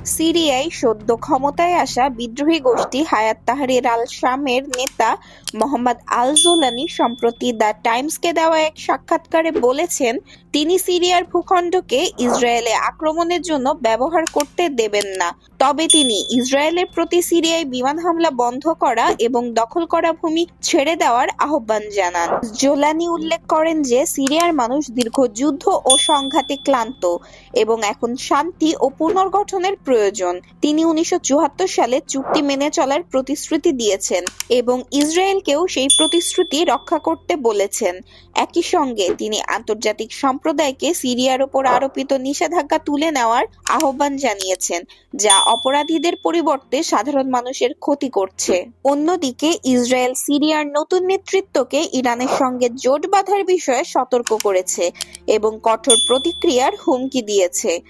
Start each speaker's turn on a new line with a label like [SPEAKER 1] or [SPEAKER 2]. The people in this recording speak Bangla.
[SPEAKER 1] সিরিয়ায় সদ্য ক্ষমতায় আসা বিদ্রোহী গোষ্ঠী হায়াত তাহরির আল-শামের নেতা মোহাম্মদ আল-জোলানি সম্প্রতি দ্য টাইমসকে দেওয়া এক সাক্ষাৎকারে বলেছেন, তিনি সিরিয়ার ভূখণ্ডকে ইসরায়েলে আক্রমণের জন্য ব্যবহার করতে দেবেন না। তবে তিনি ইসরায়েলের প্রতি সিরিয়ায় বিমান হামলা বন্ধ করা এবং দখল করা ভূমি ছেড়ে দেওয়ার আহ্বান জানান। জোলানি উল্লেখ করেন যে সিরিয়ার মানুষ দীর্ঘ যুদ্ধ ও সংঘাতে ক্লান্ত এবং এখন শান্তি ও পুনর্গঠনের প্রয়োজন। তিনি 1974 সালে চুক্তি মেনে চলার প্রতিশ্রুতি দিয়েছেন এবং ইসরায়েলকেও সেই প্রতিশ্রুতি রক্ষা করতে বলেছেন। একই সঙ্গে তিনি আন্তর্জাতিক সম্প্রদায়কে সিরিয়ার ওপর আরোপিত নিষেধাজ্ঞা তুলে নেওয়ার আহ্বান জানিয়েছেন, যা অপরাধীদের পরিবর্তে সাধারণ মানুষের ক্ষতি করছে। অন্যদিকে ইসরায়েল সিরিয়ার নতুন নেতৃত্বকে ইরানের সঙ্গে জোট বাঁধার বিষয়ে সতর্ক করেছে এবং কঠোর প্রতিক্রিয়ার হুমকি দিয়েছে।